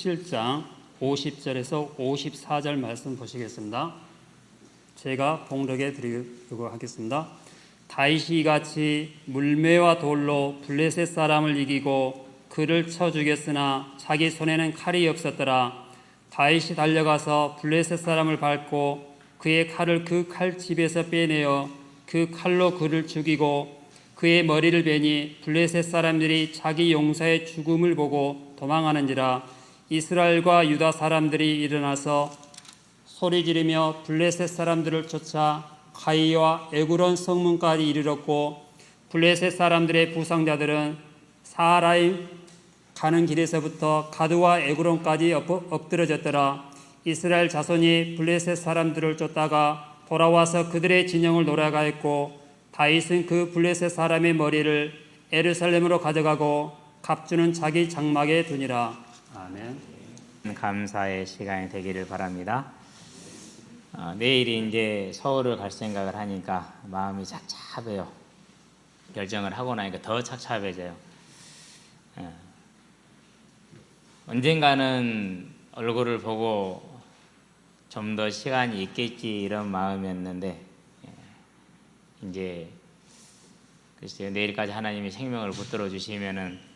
17장 50절에서 54절 말씀 보시겠습니다. 제가 봉독해 드리려고 하겠습니다. 다윗이 이같이 물매와 돌로 블레셋 사람을 이기고 그를 쳐 죽였으나 자기 손에는 칼이 없었더라. 다윗이 달려가서 블레셋 사람을 밟고 그의 칼을 그 칼집에서 빼내어 그 칼로 그를 죽이고 그의 머리를 베니 블레셋 사람들이 자기 용사의 죽음을 보고 도망하는지라. 이스라엘과 유다 사람들이 일어나서 소리 지르며 블레셋 사람들을 쫓아 가이와 에구론 성문까지 이르렀고 블레셋 사람들의 부상자들은 사하라임 가는 길에서부터 가드와 에구론까지 엎드러졌더라. 이스라엘 자손이 블레셋 사람들을 쫓다가 돌아와서 그들의 진영을 노래하였고 다윗은 그 블레셋 사람의 머리를 예루살렘으로 가져가고 갑주는 자기 장막에 두니라. 아멘. 감사의 시간이 되기를 바랍니다. 내일이 이제 서울을 갈 생각을 하니까 마음이 착잡해요. 결정을 하고 나니까 더 착잡해져요. 언젠가는 얼굴을 보고 좀 더 시간이 있겠지 이런 마음이었는데 이제 글쎄요, 내일까지 하나님이 생명을 붙들어 주시면은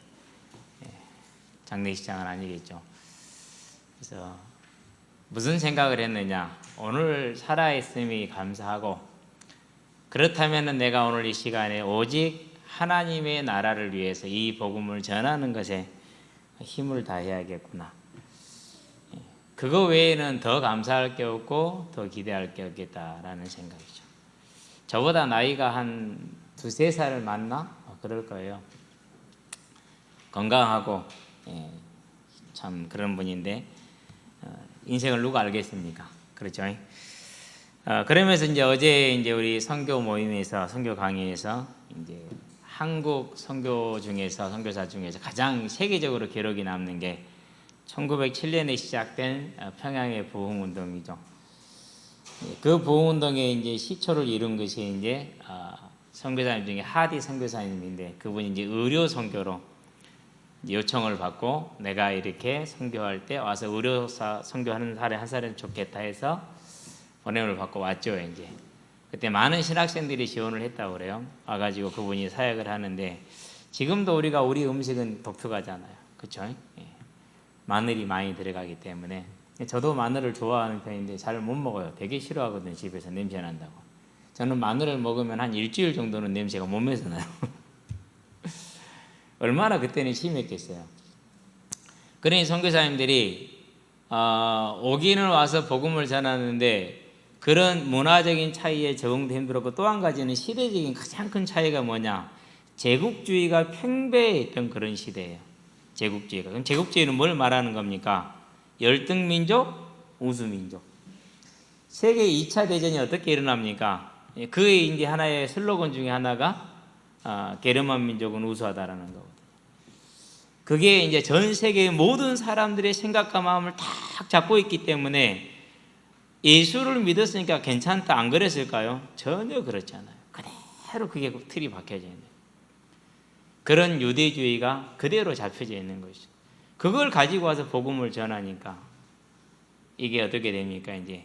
장례식장은 아니겠죠. 그래서 무슨 생각을 했느냐, 오늘 살아있음이 감사하고, 그렇다면 내가 오늘 이 시간에 오직 하나님의 나라를 위해서 이 복음을 전하는 것에 힘을 다해야겠구나. 그거 외에는 더 감사할 게 없고 더 기대할 게 없겠다라는 생각이죠. 저보다 나이가 한 두세 살을 많나? 그럴 거예요. 건강하고 참 그런 분인데 인생을 누가 알겠습니까? 그렇죠? 그러면서 이제 어제 이제 우리 선교 모임에서 선교 강의에서 이제 한국 선교 중에서 선교사 중에서 가장 세계적으로 기록이 남는 게 1907년에 시작된 평양의 부흥운동이죠. 그 부흥운동에 이제 시초를 이룬 것이 이제 선교사님 중에 하디 선교사님인데, 그분이 이제 의료 선교로 요청을 받고 내가 이렇게 선교할 때 와서 의료사 선교하는 사례 한 사람 좋겠다 해서 보냄을 받고 왔죠. 이제 그때 많은 신학생들이 지원을 했다고 그래요. 와가지고 그분이 사역을 하는데, 지금도 우리 음식은 독특하잖아요. 그렇죠? 마늘이 많이 들어가기 때문에 저도 마늘을 좋아하는 편인데 잘 못 먹어요. 되게 싫어하거든요. 집에서 냄새 난다고. 저는 마늘을 먹으면 한 일주일 정도는 냄새가 몸에서 나요. 얼마나 그때는 심했겠어요. 그러니 선교사님들이 오기는 와서 복음을 전하는데 그런 문화적인 차이에 적응도 힘들었고, 또 한 가지는 시대적인 가장 큰 차이가 뭐냐, 제국주의가 팽배했던 그런 시대예요. 제국주의가. 그럼 제국주의는 뭘 말하는 겁니까? 열등민족, 우수민족. 세계 2차 대전이 어떻게 일어납니까? 그의 이제 하나의 슬로건 중에 하나가 게르만 민족은 우수하다라는 거거든요. 그게 이제 전 세계의 모든 사람들의 생각과 마음을 탁 잡고 있기 때문에 예수를 믿었으니까 괜찮다, 안 그랬을까요? 전혀 그렇지 않아요. 그대로 그게 틀이 박혀져 있는 그런 유대주의가 그대로 잡혀져 있는 것이죠. 그걸 가지고 와서 복음을 전하니까 이게 어떻게 됩니까? 이제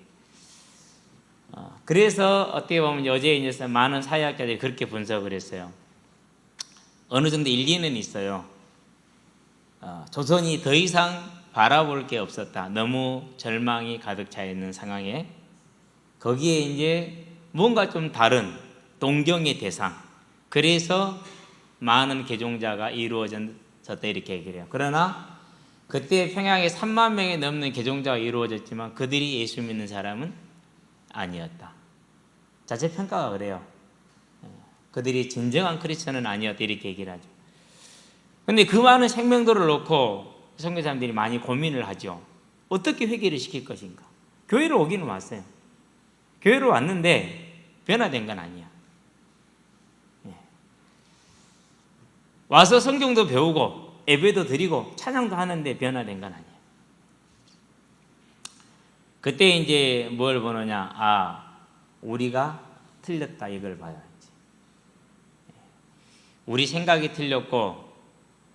그래서 어떻게 보면 어제 이제 많은 사회학자들이 그렇게 분석을 했어요. 어느 정도 일리는 있어요. 조선이 더 이상 바라볼 게 없었다. 너무 절망이 가득 차 있는 상황에 거기에 이제 뭔가 좀 다른 동경의 대상, 그래서 많은 개종자가 이루어졌다 이렇게 얘기를 해요. 그러나 그때 평양에 3만 명이 넘는 개종자가 이루어졌지만 그들이 예수 믿는 사람은 아니었다. 자체 평가가 그래요. 그들이 진정한 크리스천은 아니었다 이렇게 얘기를 하죠. 그런데 그 많은 생명들을 놓고 선교사님들이 많이 고민을 하죠. 어떻게 회개를 시킬 것인가? 교회로 오기는 왔어요. 교회로 왔는데 변화된 건 아니야. 와서 성경도 배우고 예배도 드리고 찬양도 하는데 변화된 건 아니에요. 그때 이제 뭘 보느냐, 우리가 틀렸다 이걸 봐야지. 우리 생각이 틀렸고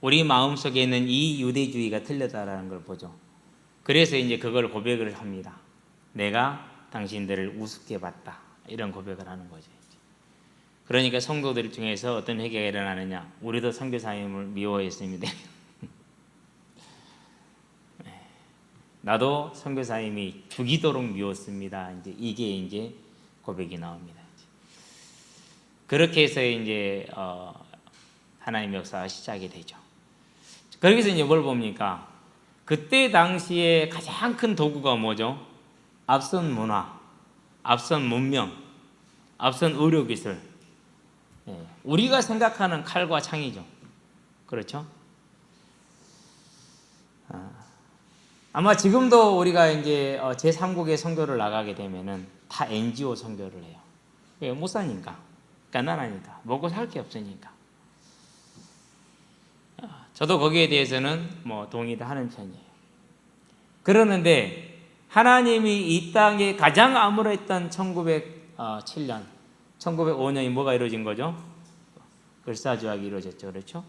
우리 마음속에 있는 이 유대주의가 틀렸다라는 걸 보죠. 그래서 이제 그걸 고백을 합니다. 내가 당신들을 우습게 봤다. 이런 고백을 하는 거죠. 그러니까 성도들 중에서 어떤 회개가 일어나느냐? 우리도 선교사님을 미워했습니다. 나도 선교사님이 죽이도록 미웠습니다. 이게 이제 고백이 나옵니다. 그렇게 해서 이제 하나님의 역사가 시작이 되죠. 거기서 이제 뭘 봅니까? 그때 당시에 가장 큰 도구가 뭐죠? 앞선 문화, 앞선 문명, 앞선 의료기술. 우리가 생각하는 칼과 창이죠. 그렇죠? 아마 지금도 우리가 이제 제3국의 선교를 나가게 되면은 다 NGO 선교를 해요. 왜? 못 사니까. 가난하니까. 먹고 살 게 없으니까. 저도 거기에 대해서는 뭐 동의를 하는 편이에요. 그러는데 하나님이 이 땅에 가장 암울했던 1907년, 1905년이 뭐가 이루어진 거죠? 을사조약이 이루어졌죠. 그렇죠?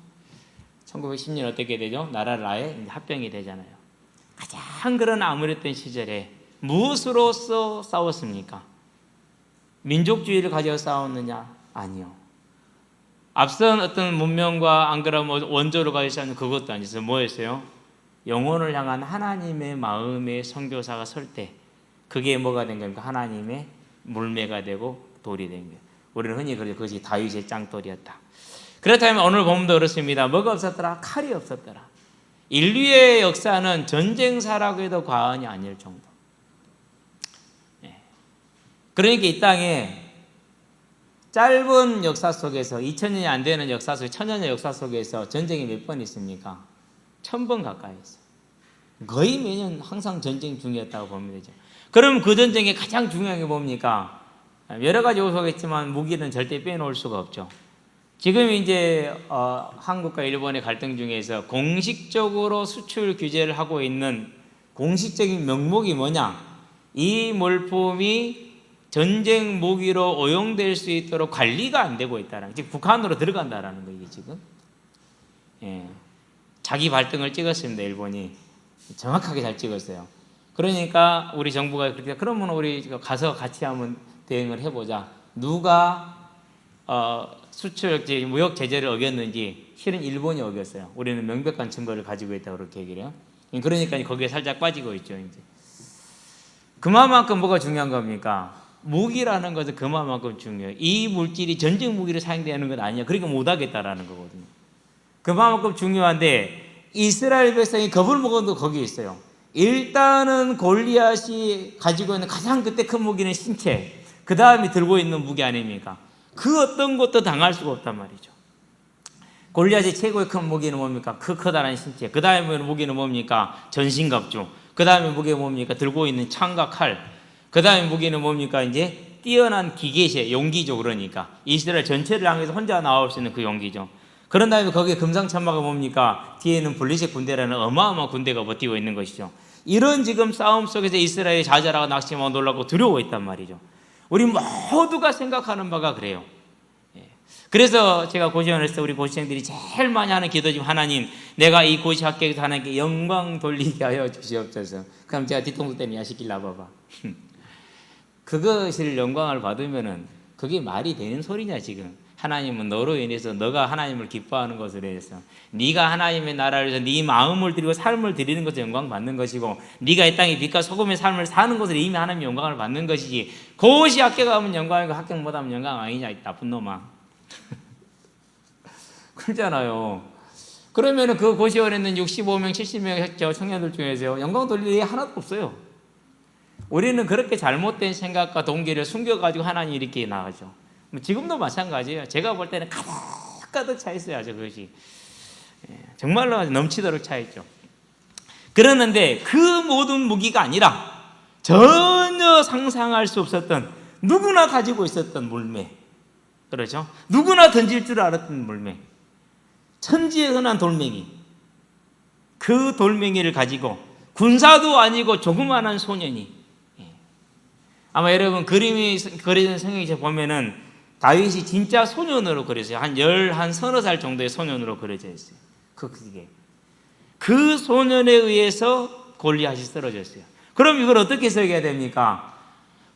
1910년 어떻게 되죠? 나라를 아예 합병이 되잖아요. 가장 그런 암울했던 시절에 무엇으로서 싸웠습니까? 민족주의를 가지고 싸웠느냐? 아니요. 앞선 어떤 문명과 안 그러면 원조를 가지고 싸우는 그것도 아니었어요. 뭐였어요? 영혼을 향한 하나님의 마음의 선교사가 설 때 그게 뭐가 된 겁니까? 하나님의 물매가 되고 돌이 된 거예요. 우리는 흔히 그러죠. 그것이 다윗의 짱돌이었다. 그렇다면 오늘 본문도 그렇습니다. 뭐가 없었더라? 칼이 없었더라. 인류의 역사는 전쟁사라고 해도 과언이 아닐 정도. 그러니까 이 땅에 짧은 역사 속에서 2000년이 안 되는 역사 속에 1000년의 역사 속에서 전쟁이 몇 번 있습니까? 1000번 가까이 있어요. 거의 매년 항상 전쟁 중이었다고 보면 되죠. 그럼 그 전쟁의 가장 중요한 게 뭡니까? 여러 가지 요소겠지만 무기는 절대 빼놓을 수가 없죠. 지금 이제 한국과 일본의 갈등 중에서 공식적으로 수출 규제를 하고 있는 공식적인 명목이 뭐냐? 이 물품이 전쟁 무기로 오용될 수 있도록 관리가 안 되고 있다는, 즉 북한으로 들어간다라는 거 이게 지금. 자기 발등을 찍었습니다. 일본이 정확하게 잘 찍었어요. 그러니까 우리 정부가 그렇게 그러면 우리 가서 같이 한번 대응을 해보자. 누가 수출 무역 제재를 어겼는지 실은 일본이 어겼어요. 우리는 명백한 증거를 가지고 있다고 그렇게 얘기를 해요. 그러니까 거기에 살짝 빠지고 있죠. 이제 그만큼 뭐가 중요한 겁니까? 무기라는 것은 그만큼 중요해요. 이 물질이 전쟁 무기로 사용되는 건 아니야. 그러니까 못하겠다라는 거거든요. 그만큼 중요한데 이스라엘 백성이 겁을 먹은 거 거기에 있어요. 일단은 골리앗이 가지고 있는 가장 그때 큰 무기는 신체, 그 다음에 들고 있는 무기 아닙니까? 그 어떤 것도 당할 수가 없단 말이죠. 골리앗의 최고의 큰 무기는 뭡니까? 그 커다란 신체. 그 다음에 무기는 뭡니까? 전신갑주. 그 다음에 무기가 뭡니까? 들고 있는 창과 칼. 그 다음에 무기는 뭡니까? 이제 뛰어난 기계체, 용기죠. 그러니까 이스라엘 전체를 향해서 혼자 나올 수 있는 그 용기죠. 그런 다음에 거기에 금상첨화가 뭡니까? 뒤에는 블레셋 군대라는 어마어마한 군대가 버티고 있는 것이죠. 이런 지금 싸움 속에서 이스라엘이 좌절하고 낙심하고 놀라고 두려워 있단 말이죠. 우리 모두가 생각하는 바가 그래요. 그래서 제가 고시원에서 우리 고시생들이 제일 많이 하는 기도 중 하나님, 내가 이 고시 합격해서 하나님께 영광 돌리게 하여 주시옵소서. 그럼 제가 뒤통수 때문에 야시길 나봐봐. 그것을 영광을 받으면은 그게 말이 되는 소리냐 지금. 하나님은 너로 인해서 너가 하나님을 기뻐하는 것으로 해서 네가 하나님의 나라를 위해서 네 마음을 드리고 삶을 드리는 것을 영광 받는 것이고 네가 이 땅에 빛과 소금의 삶을 사는 것을 이미 하나님의 영광을 받는 것이지 그것이 합격하면 영광이고 합격 못하면 영광 아니냐 이 나쁜 놈아. 그렇잖아요. 그러면은 그 고시원에 있는 65명 70명 청년들 중에서 영광 돌릴 일 하나도 없어요. 우리는 그렇게 잘못된 생각과 동기를 숨겨가지고 하나님 이렇게 나가죠. 지금도 마찬가지예요. 제가 볼 때는 가득 차 있어요. 아주 그것이 정말로 넘치도록 차 있죠. 그러는데 그 모든 무기가 아니라 전혀 상상할 수 없었던 누구나 가지고 있었던 물매, 그렇죠? 누구나 던질 줄 알았던 물매, 천지에 흔한 돌멩이, 그 돌멩이를 가지고 군사도 아니고 조그마한 소년이, 아마 여러분 그림이 그려진 성경에 보면은 다윗이 진짜 소년으로 그려져요. 한 서너 살 정도의 소년으로 그려져 있어요. 그 소년에 의해서 골리앗이 쓰러졌어요. 그럼 이걸 어떻게 설계해야 됩니까?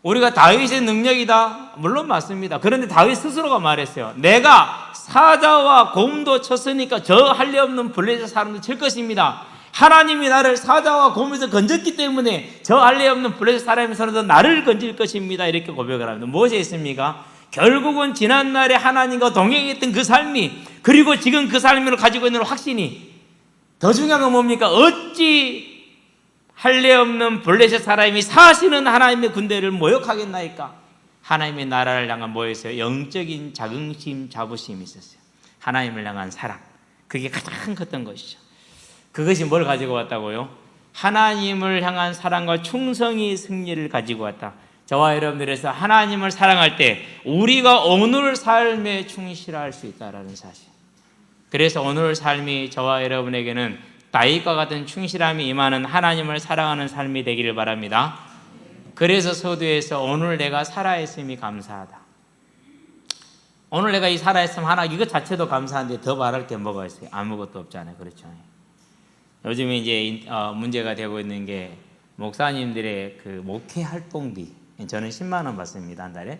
우리가 다윗의 능력이다? 물론 맞습니다. 그런데 다윗 스스로가 말했어요. 내가 사자와 곰도 쳤으니까 저 할례 없는 블레셋 사람도 칠 것입니다. 하나님이 나를 사자와 곰에서 건졌기 때문에 저 할례 없는 블레셋 사람에서도 나를 건질 것입니다. 이렇게 고백을 합니다. 무엇이 있습니까? 결국은 지난날에 하나님과 동행했던 그 삶이, 그리고 지금 그 삶을 가지고 있는 확신이, 더 중요한 건 뭡니까? 어찌 할례 없는 블레셋 사람이 사시는 하나님의 군대를 모욕하겠나이까? 하나님의 나라를 향한 뭐였어요? 영적인 자긍심, 자부심이 있었어요. 하나님을 향한 사랑. 그게 가장 컸던 것이죠. 그것이 뭘 가지고 왔다고요? 하나님을 향한 사랑과 충성이 승리를 가지고 왔다. 저와 여러분들에서 하나님을 사랑할 때 우리가 오늘 삶에 충실할 수 있다는 사실. 그래서 오늘 삶이 저와 여러분에게는 다윗과 같은 충실함이 임하는 하나님을 사랑하는 삶이 되기를 바랍니다. 그래서 서두에서 오늘 내가 살아있음이 감사하다. 오늘 내가 이 살아있음 하나, 이것 자체도 감사한데 더 말할 게 뭐가 있어요? 아무것도 없잖아요. 그렇죠? 요즘에 이제 문제가 되고 있는 게 목사님들의 그 목회 활동비. 저는 10만 원 받습니다. 한 달에.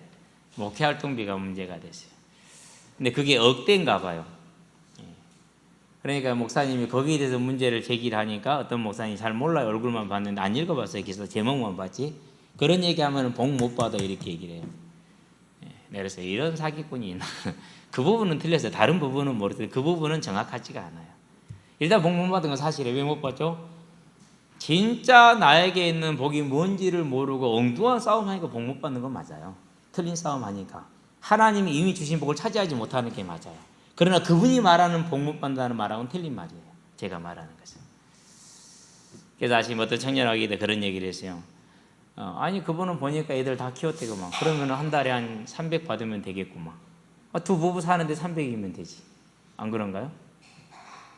목회 활동비가 문제가 됐어요. 근데 그게 억대인가 봐요. 그러니까 목사님이 거기에 대해서 문제를 제기를 하니까 어떤 목사님이 잘 몰라요. 얼굴만 봤는데 안 읽어봤어요. 그래서 제목만 봤지. 그런 얘기하면 복 못 받아 이렇게 얘기를 해요. 그래서 이런 사기꾼이 있나. 그 부분은 틀렸어요. 다른 부분은 모르겠어요. 그 부분은 정확하지가 않아요. 일단 복 못 받은 건 사실이에요. 왜 못 받죠? 진짜 나에게 있는 복이 뭔지를 모르고 엉뚱한 싸움 하니까 복 못 받는 건 맞아요. 틀린 싸움 하니까. 하나님이 이미 주신 복을 차지하지 못하는 게 맞아요. 그러나 그분이 말하는 복 못 받는다는 말하고는 틀린 말이에요. 제가 말하는 것은. 그래서 아침 어떤 청년아기들 그런 얘기를 했어요. 아니 그분은 보니까 애들 다 키웠대구만. 그러면 한 달에 한 300 받으면 되겠구만. 두 부부 사는데 300이면 되지. 안 그런가요?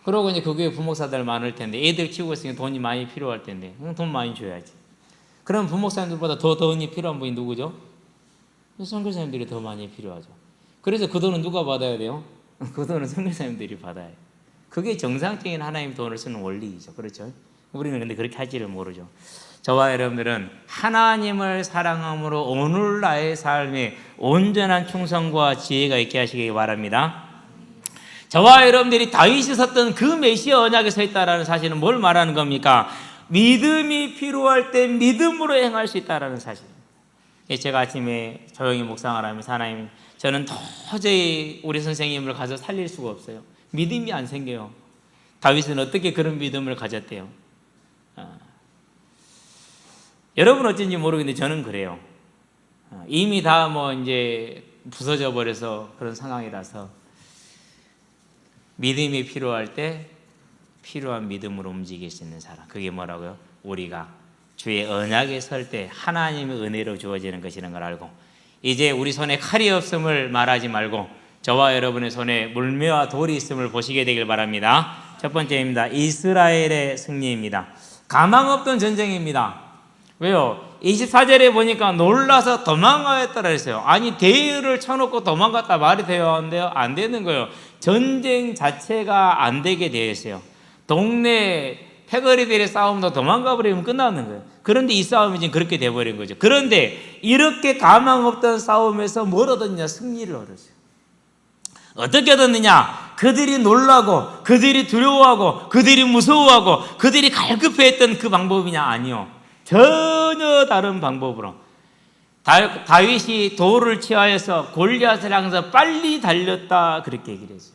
그러고 이제 그 교회 부목사들 많을 텐데 애들 키우고 있으니까 돈이 많이 필요할 텐데 돈 많이 줘야지. 그럼 부목사님들보다 더 돈이 필요한 분이 누구죠? 선교사님들이 더 많이 필요하죠. 그래서 그 돈은 누가 받아야 돼요? 그 돈은 선교사님들이 받아야 해요. 그게 정상적인 하나님 돈을 쓰는 원리이죠. 그렇죠? 우리는 근데 그렇게 할지를 모르죠. 저와 여러분들은 하나님을 사랑함으로 오늘 나의 삶에 온전한 충성과 지혜가 있게 하시기 바랍니다. 저와 여러분들이 다윗이 섰던 그 메시아 언약에 서 있다는 사실은 뭘 말하는 겁니까? 믿음이 필요할 때 믿음으로 행할 수 있다는 사실. 제가 아침에 조용히 묵상을 하면서 하나님, 저는 도저히 우리 선생님을 가서 살릴 수가 없어요. 믿음이 안 생겨요. 다윗은 어떻게 그런 믿음을 가졌대요? 여러분 어쩐지 모르겠는데 저는 그래요. 이미 다 이제 부서져 버려서 그런 상황이라서 믿음이 필요할 때 필요한 믿음으로 움직일 수 있는 사람. 그게 뭐라고요? 우리가 주의 언약에 설 때 하나님의 은혜로 주어지는 것이라는 걸 알고, 이제 우리 손에 칼이 없음을 말하지 말고 저와 여러분의 손에 물매와 돌이 있음을 보시게 되길 바랍니다. 첫 번째입니다. 이스라엘의 승리입니다. 가망 없던 전쟁입니다. 왜요? 24절에 보니까 놀라서 도망가였다라 했어요. 아니 대열을 쳐놓고 도망갔다 말이 돼요? 안 돼요? 안 되는 거예요. 전쟁 자체가 안 되게 되어 있어요. 동네 패거리들의 싸움도 도망가 버리면 끝나는 거예요. 그런데 이 싸움이 지금 그렇게 돼버린 거죠. 그런데 이렇게 가망 없던 싸움에서 뭘 얻었냐? 승리를 얻었어요. 어떻게 얻었느냐? 그들이 놀라고, 그들이 두려워하고, 그들이 무서워하고, 그들이 갈급해했던 그 방법이냐? 아니요. 전혀 다른 방법으로 다윗이 돌을 취하여서 골리앗을 향해서 빨리 달렸다, 그렇게 얘기를 했어요.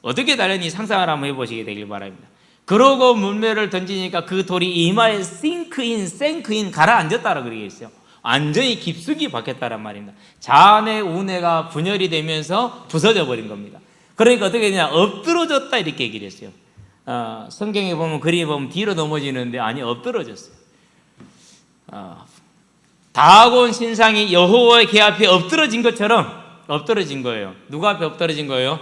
어떻게 달렸는지 상상을 한번 해보시게 되길 바랍니다. 그러고 물매를 던지니까 그 돌이 이마에 생크인 가라앉았다라고 그렇게 했어요. 완전히 깊숙이 박혔다란 말입니다. 잔해 운해가 분열이 되면서 부서져 버린 겁니다. 그러니까 어떻게 되냐? 엎드러졌다 이렇게 얘기를 했어요. 성경에 보면 그림에 보면 뒤로 넘어지는데 아니 엎드러졌어요. 다곤 신상이 여호와의 궤 앞에 엎드러진 것처럼 엎드러진 거예요. 누가 앞에 엎드러진 거예요?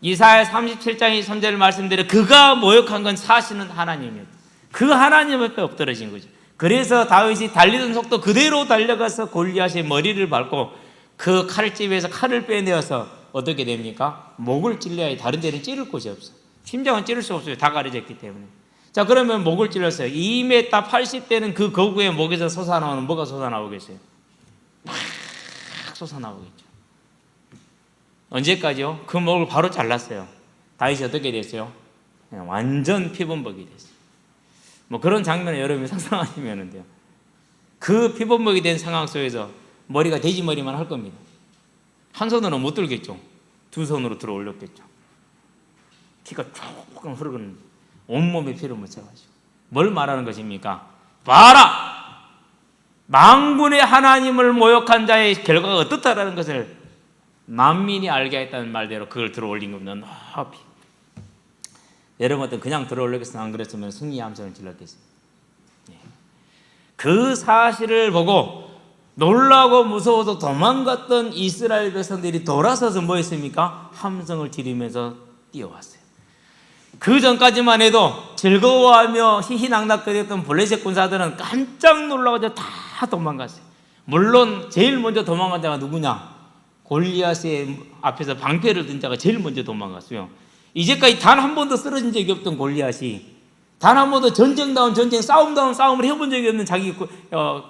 이사야 37장 3절 말씀대로 그가 모욕한 건 사시는 하나님이에요. 그 하나님 앞에 엎드러진 거죠. 그래서 다윗이 달리던 속도 그대로 달려가서 골리앗의 머리를 밟고 그 칼집에서 칼을 빼내어서 어떻게 됩니까? 목을 찔러야 해. 다른 데는 찌를 곳이 없어. 심장은 찌를 수 없어요. 다 가려졌기 때문에. 자, 그러면 목을 찔렀어요. 2m 80대는 그 거구의 목에서 솟아나오는 뭐가 솟아나오겠어요? 팍 솟아나오겠죠. 언제까지요? 그 목을 바로 잘랐어요. 다윗이 어떻게 됐어요? 그냥 완전 피범벅이 됐어요. 뭐 그런 장면을 여러분이 상상하시면 돼요. 그 피범벅이 된 상황 속에서 머리가 돼지머리만 할 겁니다. 한 손으로 못 들겠죠. 두 손으로 들어 올렸겠죠. 피가 조금 흐르는 온몸에 피를 묻혀가지고 뭘 말하는 것입니까? 봐라! 만군의 하나님을 모욕한 자의 결과가 어떻다라는 것을 만민이 알게 했다는 말대로 그걸 들어 올린 겁니다. 높이. 여러분한테 그냥 들어 올리겠으면 안 그랬으면 승리의 함성을 질렀겠습니다. 그 사실을 보고 놀라고 무서워서 도망갔던 이스라엘 백성들이 돌아서서 뭐 했습니까? 함성을 지르면서 뛰어왔어요. 그 전까지만 해도 즐거워하며 희희낙낙거렸던 블레셋 군사들은 깜짝 놀라가지고 다 도망갔어요. 물론 제일 먼저 도망간 자가 누구냐? 골리앗의 앞에서 방패를 든 자가 제일 먼저 도망갔어요. 이제까지 단 한 번도 쓰러진 적이 없던 골리앗이 단 한 번도 전쟁다운 전쟁, 싸움다운 싸움을 해본 적이 없는 자기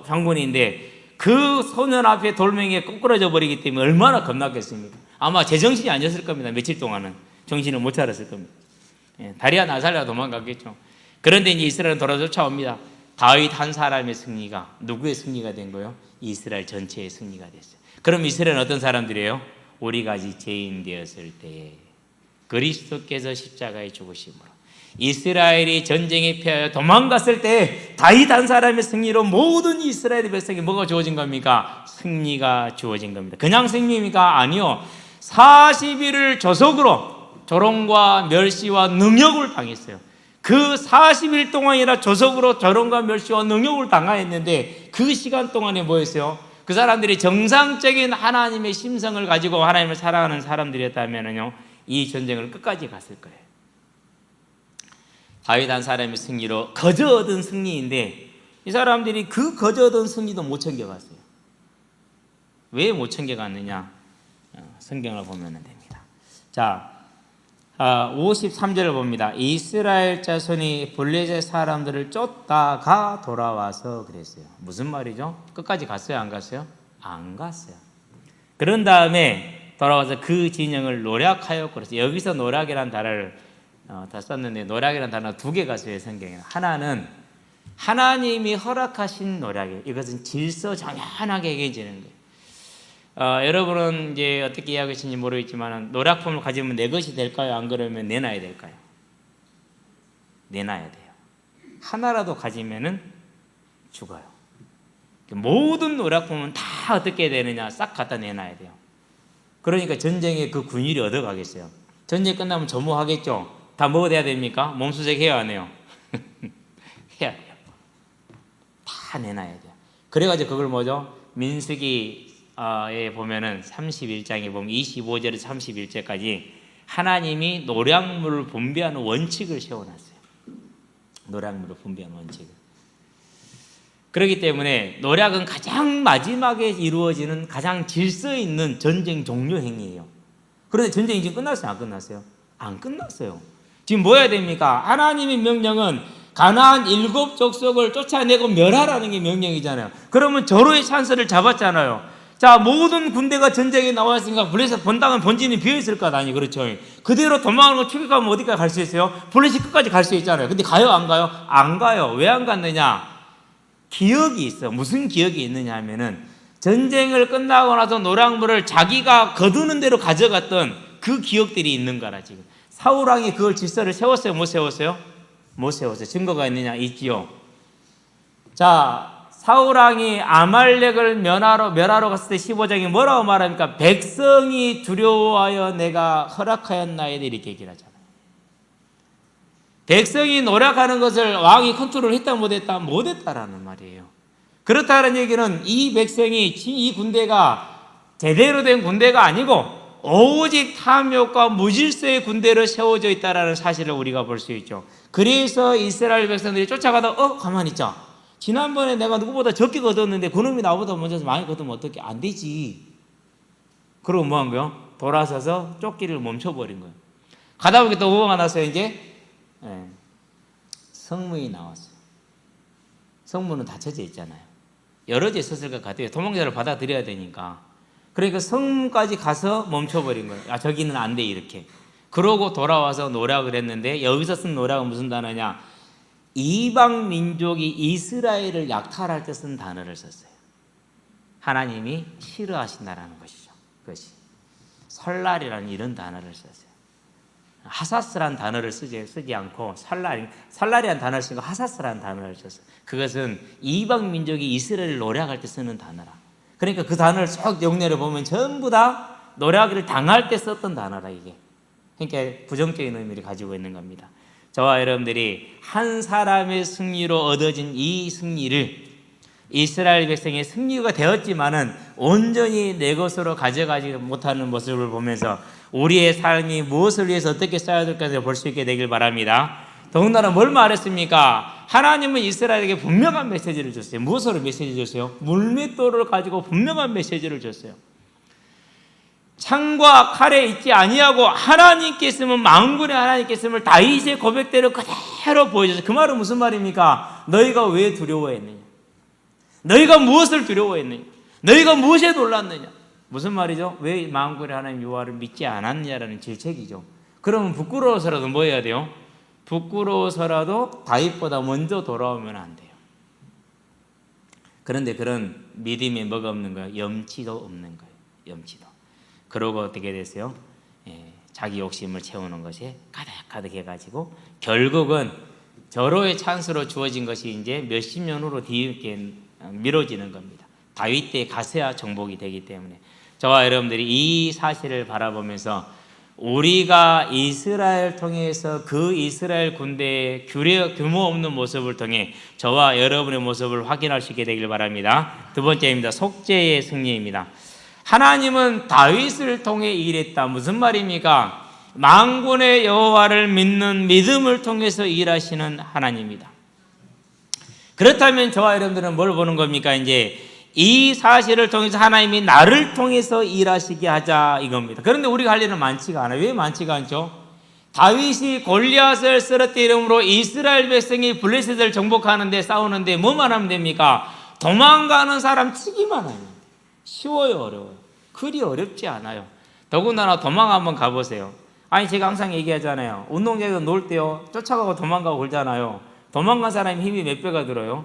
장군인데 그 소년 앞에 돌멩이에 꼬꾸라져 버리기 때문에 얼마나 겁났겠습니까? 아마 제정신이 아니었을 겁니다. 며칠 동안은 정신을 못 차렸을 겁니다. 다리야 나살려 도망갔겠죠. 그런데 이제 이스라엘은 돌아 쫓아옵니다. 다윗 한 사람의 승리가 누구의 승리가 된 거예요? 이스라엘 전체의 승리가 됐어요. 그럼 이스라엘은 어떤 사람들이에요? 우리가 아직 죄인 되었을 때에 그리스도께서 십자가에 죽으심으로 이스라엘이 전쟁에 패하여 도망갔을 때 다윗 한 사람의 승리로 모든 이스라엘 백성이 뭐가 주어진 겁니까? 승리가 주어진 겁니다. 그냥 승리입니까? 아니요. 40일을 조속으로 조롱과 멸시와 능욕을 당했어요. 그 40일 동안이나 조속으로 조롱과 멸시와 능욕을 당하였는데 그 시간 동안에 뭐였어요? 그 사람들이 정상적인 하나님의 심성을 가지고 하나님을 사랑하는 사람들이었다면요, 이 전쟁을 끝까지 갔을 거예요. 다윗 한 사람의 승리로 거저 얻은 승리인데 이 사람들이 그 거저 얻은 승리도 못 챙겨갔어요. 왜 못 챙겨갔느냐? 성경을 보면 됩니다. 자, 53절을 봅니다. 이스라엘 자손이 블레셋 사람들을 쫓다가 돌아와서 그랬어요. 무슨 말이죠? 끝까지 갔어요? 안 갔어요? 안 갔어요. 그런 다음에 돌아와서 그 진영을 노략하였고 그랬어요. 여기서 노략이라는 단어를 다 썼는데 노략이라는 단어가 두 개가 있어요. 성경에. 하나는 하나님이 허락하신 노략이에요. 이것은 질서정연하게 얘기해지는 거예요. 여러분은 이제 어떻게 이야기하시는지 모르겠지만 노략품을 가지면 내 것이 될까요? 안 그러면 내놔야 될까요? 내놔야 돼요. 하나라도 가지면은 죽어요. 모든 노략품은 다 어떻게 되느냐? 싹 갖다 내놔야 돼요. 그러니까 전쟁에 그 군율이 얻어가겠어요. 전쟁 끝나면 점호하겠죠? 다 뭐가 돼야 됩니까? 몸수색 해야 하네요. 해야 돼요. 다 내놔야 돼요. 그래가지고 그걸 뭐죠? 민수기 에 보면은 31장에 보면 25절에서 31절까지 하나님이 노략물을 분배하는 원칙을 세워놨어요. 노략물을 분배하는 원칙을. 그렇기 때문에 노략은 가장 마지막에 이루어지는 가장 질서 있는 전쟁 종료 행위예요. 그런데 전쟁이 지금 끝났어요? 안 끝났어요? 안 끝났어요. 지금 뭐 해야 됩니까? 하나님의 명령은 가나안 7족속을 쫓아내고 멸하라는 게 명령이잖아요. 그러면 절호의 찬스를 잡았잖아요. 자, 모든 군대가 전쟁에 나왔으니까 블레셋 본당은 본진이 비어있을 것 아니, 그렇죠? 그대로 도망하는 거 추격하면 어디까지 갈 수 있어요? 블레셋 끝까지 갈 수 있잖아요. 근데 가요, 안 가요? 안 가요. 왜 안 갔느냐? 기억이 있어. 무슨 기억이 있느냐 하면은 전쟁을 끝나고 나서 노략물을 자기가 거두는 대로 가져갔던 그 기억들이 있는 거라 지금. 사울왕이 그걸 질서를 세웠어요? 못 세웠어요? 못 세웠어요. 증거가 있느냐? 있지요. 자, 사울왕이 아말렉을 멸하러 갔을 때 15장에 뭐라고 말합니까? 백성이 두려워하여 내가 허락하였나이다 이렇게 얘기를 하잖아요. 백성이 노력하는 것을 왕이 컨트롤 했다 못했다? 못했다라는 말이에요. 그렇다는 얘기는 이 백성이 이 군대가 제대로 된 군대가 아니고 오직 탐욕과 무질서의 군대로 세워져 있다는 사실을 우리가 볼 수 있죠. 그래서 이스라엘 백성들이 쫓아가다 가만히 있자. 지난번에 내가 누구보다 적게 거뒀는데 그놈이 나보다 먼저 많이 거두면 어떻게 안 되지. 그러고 뭐 한 거예요? 돌아서서 쫓기를 멈춰버린 거예요. 가다 보니까 또 뭐가 났어요 이제? 성문이 나왔어요. 성문은 닫혀져 있잖아요. 열어져 있었을 것 같아요. 도망자를 받아들여야 되니까. 그러니까 성문까지 가서 멈춰버린 거예요. 아, 저기는 안 돼, 이렇게. 그러고 돌아와서 노략을 했는데, 여기서 쓴 노략은 무슨 단어냐? 이방 민족이 이스라엘을 약탈할 때 쓴 단어를 썼어요. 하나님이 싫어하신다라는 것이죠. 그것이 설날이라는 이런 단어를 썼어요. 하사스라는 단어를 쓰지 않고 설날이라는 단어를 쓰고 하사스라는 단어를 썼어요. 그것은 이방 민족이 이스라엘을 노략할 때 쓰는 단어라. 그러니까 그 단어를 쭉 영내를 보면 전부 다 노략을 당할 때 썼던 단어라, 이게. 그러니까 부정적인 의미를 가지고 있는 겁니다. 저와 여러분들이 한 사람의 승리로 얻어진 이 승리를 이스라엘 백성의 승리가 되었지만은 온전히 내 것으로 가져가지 못하는 모습을 보면서 우리의 삶이 무엇을 위해서 어떻게 써야 될까를 볼 수 있게 되길 바랍니다. 더군다나 뭘 말했습니까? 하나님은 이스라엘에게 분명한 메시지를 줬어요. 무엇으로 메시지를 줬어요? 물맷돌을 가지고 분명한 메시지를 줬어요. 창과 칼에 있지 아니하고 하나님께서는 만군의 하나님께서는 다윗의 고백대로 그대로 보여줬어요. 그 말은 무슨 말입니까? 너희가 왜 두려워했느냐? 너희가 무엇을 두려워했느냐? 너희가 무엇에 놀랐느냐? 무슨 말이죠? 왜 만군의 하나님 여호와를 믿지 않았느냐라는 질책이죠. 그러면 부끄러워서라도 뭐 해야 돼요? 부끄러워서라도 다윗보다 먼저 돌아오면 안 돼요. 그런데 그런 믿음에 뭐가 없는 거예요? 염치도 없는 거예요. 염치도. 그러고 어떻게 됐어요? 자기 욕심을 채우는 것이 가득가득해가지고 결국은 절호의 찬스로 주어진 것이 이제 몇십 년 후로 뒤늦게 미뤄지는 겁니다. 다윗 때 가서야 정복이 되기 때문에 저와 여러분들이 이 사실을 바라보면서 우리가 이스라엘 통해서 그 이스라엘 군대의 규모 없는 모습을 통해 저와 여러분의 모습을 확인할 수 있게 되길 바랍니다. 두 번째입니다. 속죄의 승리입니다. 하나님은 다윗을 통해 일했다. 무슨 말입니까? 만군의 여호와를 믿는 믿음을 통해서 일하시는 하나님입니다. 그렇다면 저와 여러분들은 뭘 보는 겁니까? 이제 이 사실을 통해서 하나님이 나를 통해서 일하시게 하자 이겁니다. 그런데 우리가 할 일은 많지가 않아요. 왜 많지가 않죠? 다윗이 골리앗을 쓰러뜨림으로 이스라엘 백성이 블레셋을 정복하는데 싸우는데 뭐만 하면 됩니까? 도망가는 사람 치기만 하면 쉬워요, 어려워요? 그리 어렵지 않아요. 더군다나 도망 한번 가보세요. 아니 제가 항상 얘기하잖아요. 운동장에서 놀 때요 쫓아가고 도망가고 그러잖아요. 도망간 사람이 힘이 몇 배가 들어요?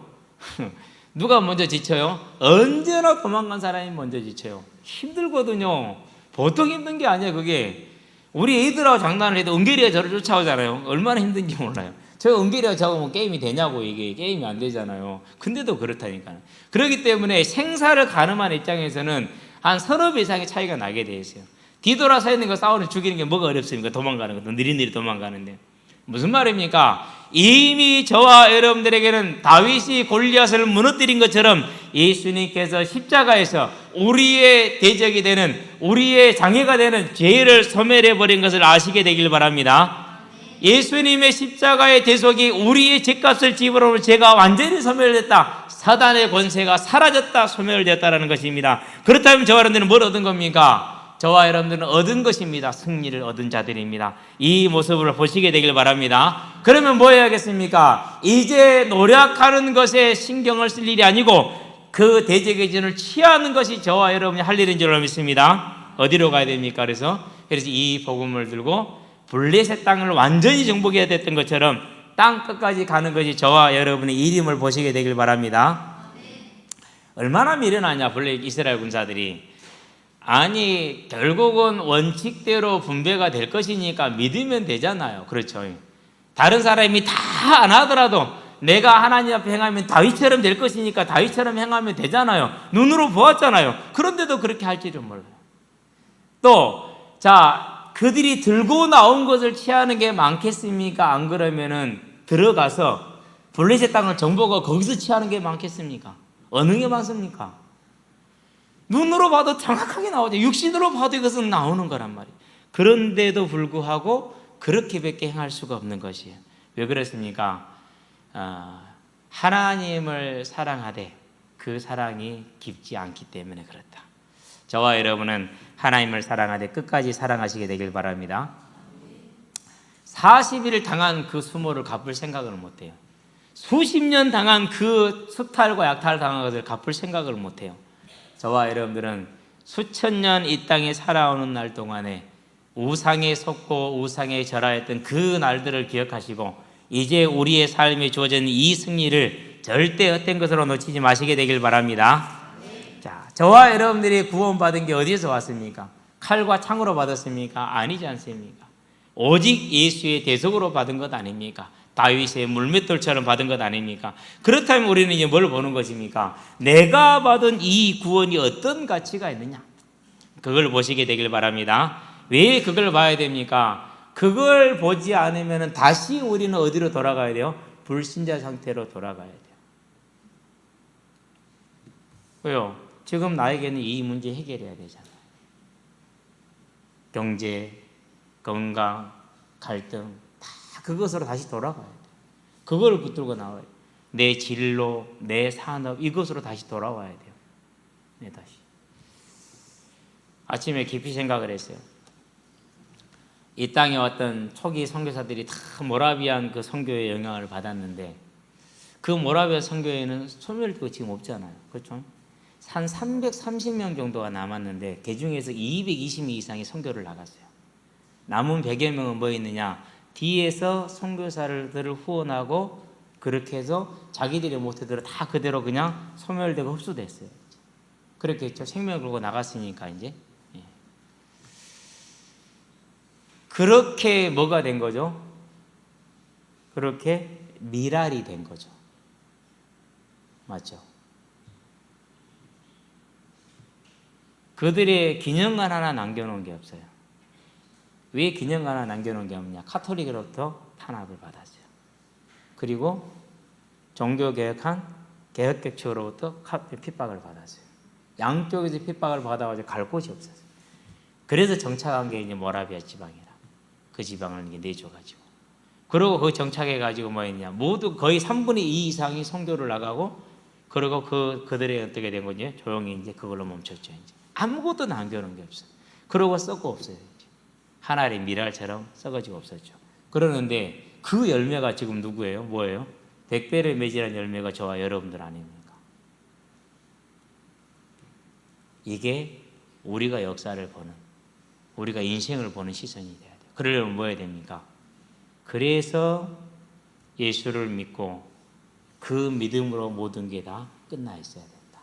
누가 먼저 지쳐요? 언제나 도망간 사람이 먼저 지쳐요. 힘들거든요. 보통 힘든 게 아니에요. 그게 우리 애들하고 장난을 해도 은결이가 저를 쫓아오잖아요. 얼마나 힘든지 몰라요. 저 은결이가 저하고 게임이 되냐고. 이게 게임이 안 되잖아요. 근데도 그렇다니까요. 그렇기 때문에 생사를 가늠한 입장에서는 한 서너 배 이상의 차이가 나게 돼 있어요. 뒤돌아서 있는 거 싸우는 죽이는 게 뭐가 어렵습니까? 도망가는 것도 느리느리 도망가는데. 무슨 말입니까? 이미 저와 여러분들에게는 다윗이 골리앗을 무너뜨린 것처럼 예수님께서 십자가에서 우리의 대적이 되는 우리의 장애가 되는 죄를 소멸해버린 것을 아시게 되길 바랍니다. 예수님의 십자가의 대속이 우리의 죄값을 지불함으로 죄가 완전히 소멸됐다. 사단의 권세가 사라졌다, 소멸되었다는 것입니다. 그렇다면 저와 여러분들은 뭘 얻은 겁니까? 저와 여러분들은 얻은 것입니다. 승리를 얻은 자들입니다. 이 모습을 보시게 되길 바랍니다. 그러면 뭐 해야겠습니까? 이제 노력하는 것에 신경을 쓸 일이 아니고 그 대적의 진을 취하는 것이 저와 여러분이 할 일인 줄 믿습니다. 어디로 가야 됩니까? 그래서 이 복음을 들고 블레셋 땅을 완전히 정복해야 됐던 것처럼 땅 끝까지 가는 것이 저와 여러분의 일임을 보시게 되길 바랍니다. 얼마나 미련하냐 이스라엘 군사들이. 아니 결국은 원칙대로 분배가 될 것이니까 믿으면 되잖아요. 그렇죠. 다른 사람이 다 안 하더라도 내가 하나님 앞에 행하면 다윗처럼 될 것이니까 다윗처럼 행하면 되잖아요. 눈으로 보았잖아요. 그런데도 그렇게 할 줄은 몰라요. 또 그들이 들고 나온 것을 취하는 게 많겠습니까? 안 그러면은 들어가서 블레셋 땅을 정복하고 거기서 취하는 게 많겠습니까? 어느 게 많습니까? 눈으로 봐도 정확하게 나오죠. 육신으로 봐도 이것은 나오는 거란 말이에요. 그런데도 불구하고 그렇게밖에 행할 수가 없는 것이에요. 왜 그렇습니까? 하나님을 사랑하되 그 사랑이 깊지 않기 때문에 그렇다. 저와 여러분은 하나님을 사랑하되 끝까지 사랑하시게 되길 바랍니다. 40일을 당한 그 수모를 갚을 생각을 못해요. 수십 년 당한 그 수탈과 약탈 당한 것을 갚을 생각을 못해요. 저와 여러분들은 수천 년 이 땅에 살아오는 날 동안에 우상에 속고 우상에 절하였던 그 날들을 기억하시고 이제 우리의 삶에 주어진 이 승리를 절대 헛된 것으로 놓치지 마시게 되길 바랍니다. 자, 저와 여러분들이 구원받은 게 어디서 왔습니까? 칼과 창으로 받았습니까? 아니지 않습니까? 오직 예수의 대속으로 받은 것 아닙니까? 다윗의 물맷돌처럼 받은 것 아닙니까? 그렇다면 우리는 이제 뭘 보는 것입니까? 내가 받은 이 구원이 어떤 가치가 있느냐? 그걸 보시게 되길 바랍니다. 왜 그걸 봐야 됩니까? 그걸 보지 않으면 다시 우리는 어디로 돌아가야 돼요? 불신자 상태로 돌아가야 돼요. 왜요? 지금 나에게는 이 문제 해결해야 되잖아요. 경제, 건강, 갈등 다 그것으로 다시 돌아가야 돼요. 그걸 붙들고 나와야 돼요. 내 진로, 내 산업 이것으로 다시 돌아와야 돼요. 네, 다시. 아침에 깊이 생각을 했어요. 이 땅에 왔던 초기 선교사들이 다 모라비안 그 선교의 영향을 받았는데 그 모라비아 선교회는 소멸되고 지금 없잖아요. 그렇죠? 한 330명 정도가 남았는데 그 중에서 220명 이상이 선교를 나갔어요. 남은 100여 명은 뭐 있느냐? 뒤에서 선교사들을 후원하고 그렇게 해서 자기들의 모태들을 다 그대로 그냥 소멸되고 흡수됐어요. 그렇게 했죠. 생명을 걸고 나갔으니까 이제. 그렇게 뭐가 된 거죠? 그렇게 미랄이 된 거죠. 맞죠? 그들의 기념관 하나 남겨놓은 게 없어요. 왜 기념관 하나 남겨놓은 게 없냐? 카톨릭으로부터 탄압을 받았어요. 그리고 종교개혁한 개혁교 측으로부터 핍박을 받았어요. 양쪽에서 핍박을 받아가지고 갈 곳이 없었어요. 그래서 정착한 게 이제 모라비아 지방이라. 그 지방을 이제 내줘가지고. 그리고 그 정착해가지고 뭐 했냐? 모두 거의 3분의 2 이상이 선교를 나가고, 그리고 그들의 어떻게 된 거지? 조용히 이제 그걸로 멈췄죠. 이제. 아무것도 남겨놓은 게 없어요. 그러고 썩고 없어요. 이제. 하나의 미랄처럼 썩어지고 없었죠. 그러는데 그 열매가 지금 누구예요? 뭐예요? 백배를 맺으라는 열매가 저와 여러분들 아닙니까? 이게 우리가 역사를 보는, 우리가 인생을 보는 시선이 돼야 돼요. 그러려면 뭐 해야 됩니까? 그래서 예수를 믿고 그 믿음으로 모든 게 다 끝나 있어야 된다.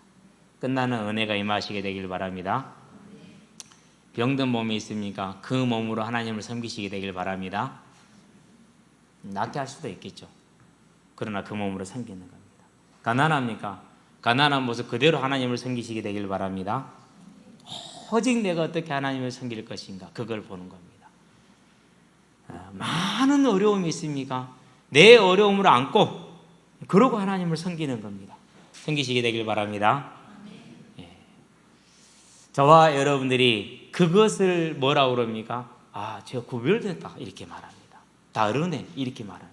끝나는 은혜가 임하시게 되길 바랍니다. 병든 몸이 있습니까? 그 몸으로 하나님을 섬기시게 되길 바랍니다. 낫게 할 수도 있겠죠. 그러나 그 몸으로 섬기는 겁니다. 가난합니까? 가난한 모습 그대로 하나님을 섬기시게 되길 바랍니다. 오직 내가 어떻게 하나님을 섬길 것인가, 그걸 보는 겁니다. 많은 어려움이 있습니까? 내 어려움을 안고 그러고 하나님을 섬기는 겁니다. 섬기시게 되길 바랍니다. 저와 여러분들이 그것을 뭐라고 그럽니까? 아, 제가 구별됐다 이렇게 말합니다. 다르네 이렇게 말합니다.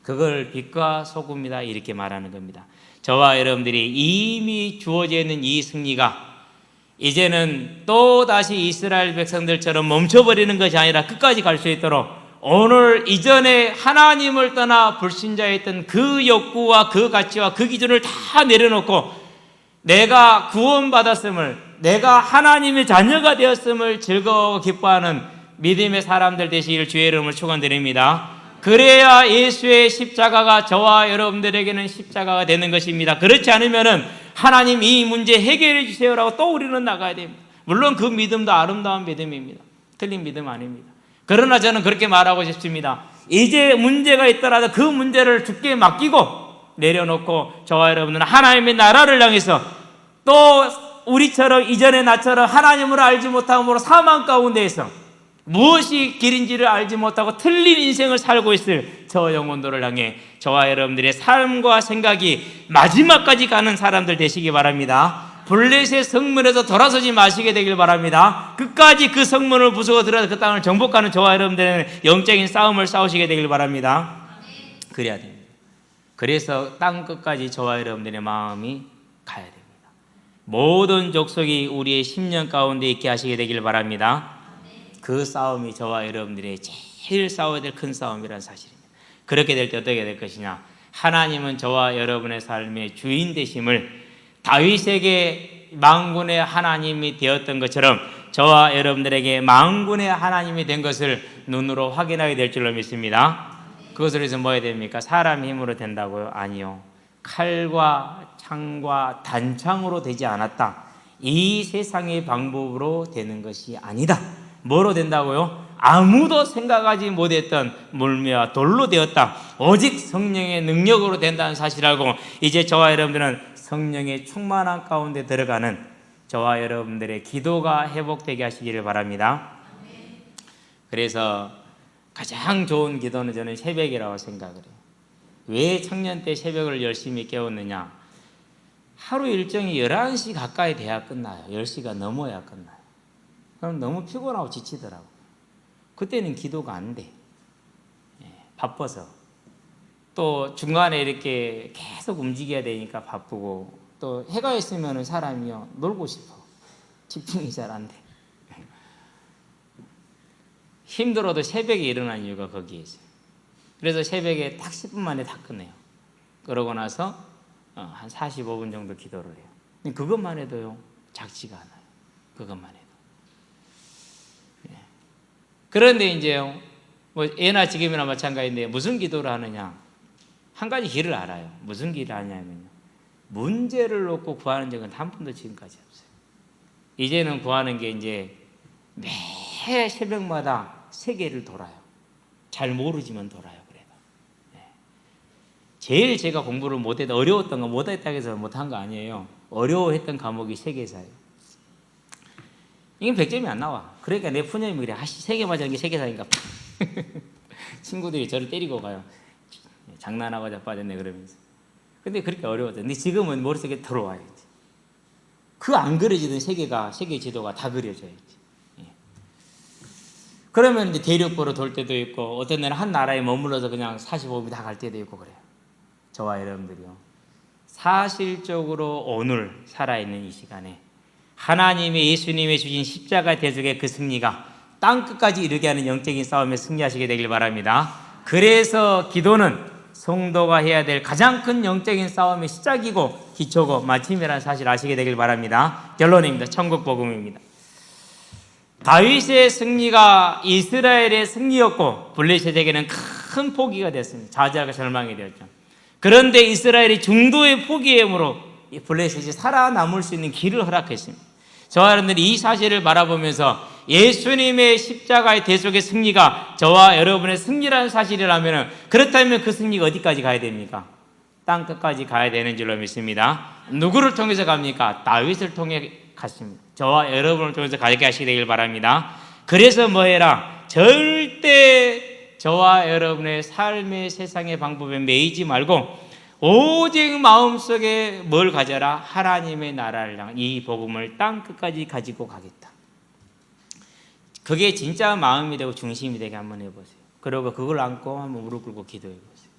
그걸 빛과 소금이다 이렇게 말하는 겁니다. 저와 여러분들이 이미 주어져 있는 이 승리가 이제는 또 다시 이스라엘 백성들처럼 멈춰버리는 것이 아니라 끝까지 갈 수 있도록 오늘 이전에 하나님을 떠나 불신자였던 그 욕구와 그 가치와 그 기준을 다 내려놓고 내가 구원받았음을, 내가 하나님의 자녀가 되었음을 즐거워 기뻐하는 믿음의 사람들 되시길 주의 이름으로 축원드립니다. 그래야 예수의 십자가가 저와 여러분들에게는 십자가가 되는 것입니다. 그렇지 않으면은 하나님 이 문제 해결해 주세요라고 또 우리는 나가야 됩니다. 물론 그 믿음도 아름다운 믿음입니다. 틀린 믿음 아닙니다. 그러나 저는 그렇게 말하고 싶습니다. 이제 문제가 있더라도 그 문제를 주께 맡기고 내려놓고 저와 여러분들은 하나님의 나라를 향해서 또 우리처럼 이전에 나처럼 하나님을 알지 못함으로 사망 가운데에서 무엇이 길인지를 알지 못하고 틀린 인생을 살고 있을 저 영혼들을 향해 저와 여러분들의 삶과 생각이 마지막까지 가는 사람들 되시기 바랍니다. 블레셋 성문에서 돌아서지 마시게 되길 바랍니다. 끝까지 그 성문을 부수고 들어서 그 땅을 정복하는 저와 여러분들의 영적인 싸움을 싸우시게 되길 바랍니다. 그래야 됩니다. 그래서 땅 끝까지 저와 여러분들의 마음이 가야 됩니다. 모든 족속이 우리의 10년 가운데 있게 하시게 되길 바랍니다. 그 싸움이 저와 여러분들의 제일 싸워야 될 큰 싸움이라는 사실입니다. 그렇게 될 때 어떻게 될 것이냐? 하나님은 저와 여러분의 삶의 주인 되심을 다윗에게 만군의 하나님이 되었던 것처럼 저와 여러분들에게 만군의 하나님이 된 것을 눈으로 확인하게 될 줄로 믿습니다. 그것을 위해서 뭐 해야 됩니까? 사람 힘으로 된다고요? 아니요. 칼과 창과 단창으로 되지 않았다. 이 세상의 방법으로 되는 것이 아니다. 뭐로 된다고요? 아무도 생각하지 못했던 물매와 돌로 되었다. 오직 성령의 능력으로 된다는 사실을 알고 이제 저와 여러분들은 성령의 충만한 가운데 들어가는 저와 여러분들의 기도가 회복되게 하시기를 바랍니다. 그래서 가장 좋은 기도는 저는 새벽이라고 생각을 해요. 왜 청년 때 새벽을 열심히 깨웠느냐? 하루 일정이 11시 가까이 돼야 끝나요. 10시가 넘어야 끝나요. 그럼 너무 피곤하고 지치더라고요. 그때는 기도가 안 돼. 바빠서. 또 중간에 이렇게 계속 움직여야 되니까 바쁘고, 또 해가 있으면 사람이요 놀고 싶어. 집중이 잘 안 돼. 힘들어도 새벽에 일어나는 이유가 거기에 있어요. 그래서 새벽에 딱 10분 만에 다 끝내요. 그러고 나서 한 45분 정도 기도를 해요. 근데 그것만 해도요 작지가 않아요. 그것만 해도. 그런데 이제요, 뭐 예나 지금이나 마찬가지인데 무슨 기도를 하느냐? 한 가지 길을 알아요. 무슨 길을 하냐면요, 문제를 놓고 구하는 적은 한 번도 지금까지 없어요. 이제는 구하는 게 이제 매 새벽마다 세계를 돌아요. 잘 모르지만 돌아요. 그래도 제일 제가 공부를 못해도 어려웠던 거 못했다고 해서 못한 거 아니에요. 어려워했던 과목이 세계사예요. 이건 100점이 안 나와. 그러니까 내 푸념이 그래. 세계 맞은 게 세계사니까 친구들이 저를 때리고 가요. 장난하고 자빠졌네 그러면서. 근데 그렇게 어려웠죠. 근데 지금은 머릿속에 들어와요. 그 안 그려지던 세계 지도가 다 그려져야지. 그러면 이제 대륙보로 돌 때도 있고, 어떤 날은 한 나라에 머물러서 그냥 45분 다 갈 때도 있고 그래요. 저와 여러분들이요, 사실적으로 오늘 살아있는 이 시간에 하나님의 예수님의 주신 십자가 대속의 그 승리가 땅끝까지 이르게 하는 영적인 싸움에 승리하시게 되길 바랍니다. 그래서 기도는 성도가 해야 될 가장 큰 영적인 싸움의 시작이고 기초고 마침이라는 사실 아시게 되길 바랍니다. 결론입니다. 천국 복음입니다. 다윗의 승리가 이스라엘의 승리였고 블레셋에게는 큰 포기가 됐습니다. 좌절과 절망이 되었죠. 그런데 이스라엘이 중도의 포기함으로 블레셋이 살아남을 수 있는 길을 허락했습니다. 저와 여러분들이 이 사실을 바라보면서 예수님의 십자가의 대속의 승리가 저와 여러분의 승리라는 사실이라면, 그렇다면 그 승리가 어디까지 가야 됩니까? 땅끝까지 가야 되는 줄로 믿습니다. 누구를 통해서 갑니까? 다윗을 통해 갔습니다. 저와 여러분을 통해서 가게 하시게 되길 바랍니다. 그래서 뭐 해라? 절대 저와 여러분의 삶의 세상의 방법에 매이지 말고 오직 마음속에 뭘 가져라? 하나님의 나라를 향한 이 복음을 땅끝까지 가지고 가겠다. 그게 진짜 마음이 되고 중심이 되게 한번 해보세요. 그리고 그걸 안고 한번 무릎 꿇고 기도해 보세요.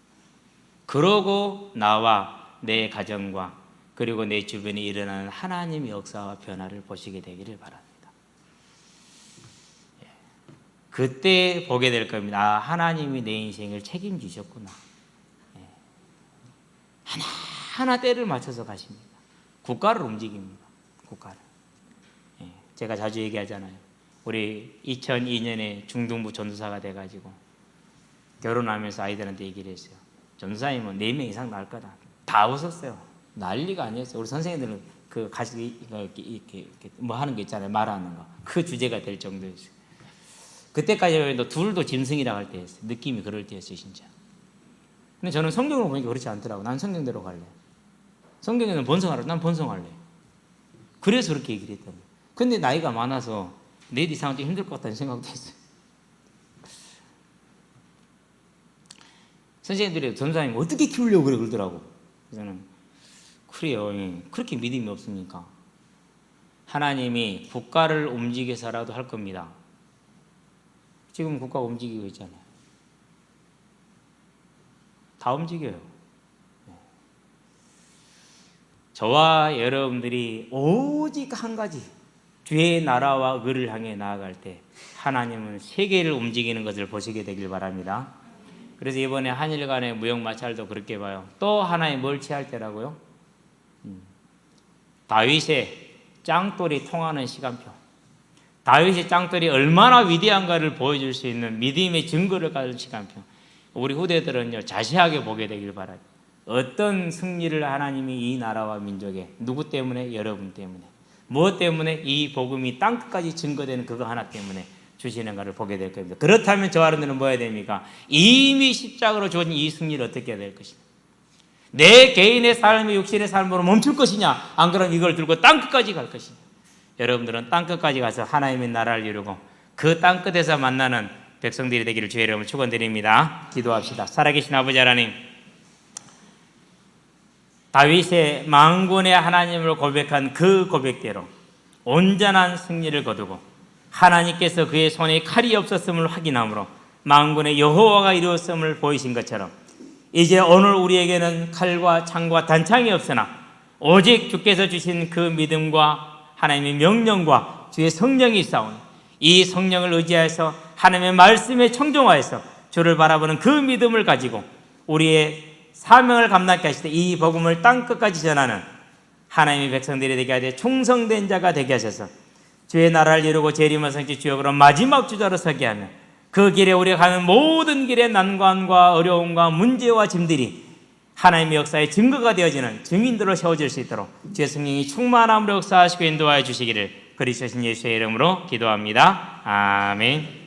그러고 나와 내 가정과 그리고 내 주변에 일어나는 하나님의 역사와 변화를 보시게 되기를 바랍니다. 그때 보게 될 겁니다. 아, 하나님이 내 인생을 책임지셨구나. 하나하나 때를 맞춰서 가십니다. 국가를 움직입니다. 국가를. 제가 자주 얘기하잖아요. 우리 2002년에 중등부 전도사가 돼가지고 결혼하면서 아이들한테 얘기를 했어요. 전도사님은 4명 이상 낳을 거다. 다 웃었어요. 난리가 아니었어요. 우리 선생님들은 그 가시 이렇게 뭐 하는 게 있잖아요. 말하는 거. 그 주제가 될 정도였어요. 그때까지 도 둘도 짐승이라고 할 때였어요. 느낌이 그럴 때였어요, 진짜. 근데 저는 성경을 보니까 그렇지 않더라고. 난 성경대로 갈래. 성경에는 번성하라. 난 번성할래. 그래서 그렇게 얘기를 했다고. 근데 나이가 많아서 내 이상은 좀 힘들 것 같다는 생각도 했어요. 선생님들이 전사님 어떻게 키우려고 그래 그러더라고. 저는 그래요. 그렇게 믿음이 없으니까. 하나님이 국가를 움직여서라도 할 겁니다. 지금 국가가 움직이고 있잖아요. 다 움직여요. 저와 여러분들이 오직 한 가지, 주의 나라와 의를 향해 나아갈 때 하나님은 세계를 움직이는 것을 보시게 되길 바랍니다. 그래서 이번에 한일 간의 무역 마찰도 그렇게 봐요. 또 하나의 뭘 취할 때라고요? 다윗의 짱돌이 통하는 시간표. 다윗의 짱돌이 얼마나 위대한가를 보여줄 수 있는 믿음의 증거를 가진 시간표. 우리 후대들은요 자세하게 보게 되길 바라요. 어떤 승리를 하나님이 이 나라와 민족에, 누구 때문에? 여러분 때문에. 무엇 때문에? 이 복음이 땅끝까지 증거되는 그거 하나 때문에 주시는가를 보게 될 겁니다. 그렇다면 저 여러분들은 뭐 해야 됩니까? 이미 십자가로 주어진 이 승리를 어떻게 해야 될 것이냐? 내 개인의 삶이 육신의 삶으로 멈출 것이냐? 안 그러면 이걸 들고 땅끝까지 갈 것이냐? 여러분들은 땅끝까지 가서 하나님의 나라를 이루고 그 땅끝에서 만나는 백성들이 되기를 주의 이름으로 축원드립니다. 기도합시다. 살아계신 아버지 하나님, 다윗의 만군의 하나님을 고백한 그 고백대로 온전한 승리를 거두고 하나님께서 그의 손에 칼이 없었음을 확인함으로 만군의 여호와가 이루었음을 보이신 것처럼 이제 오늘 우리에게는 칼과 창과 단창이 없으나 오직 주께서 주신 그 믿음과 하나님의 명령과 주의 성령이 있사오니 이 성령을 의지하여서 하나님의 말씀에 청종하여서 주를 바라보는 그 믿음을 가지고 우리의 사명을 감당케 하시되 이 복음을 땅끝까지 전하는 하나님의 백성들이 되게 하되 충성된 자가 되게 하셔서 주의 나라를 이루고 재림을 성취 주역으로 마지막 주자로 서게 하며 그 길에 우리가 가는 모든 길의 난관과 어려움과 문제와 짐들이 하나님의 역사의 증거가 되어지는 증인들로 세워질 수 있도록 주의 성령이 충만함으로 역사하시고 인도하여 주시기를 그리스도신 예수의 이름으로 기도합니다. 아멘.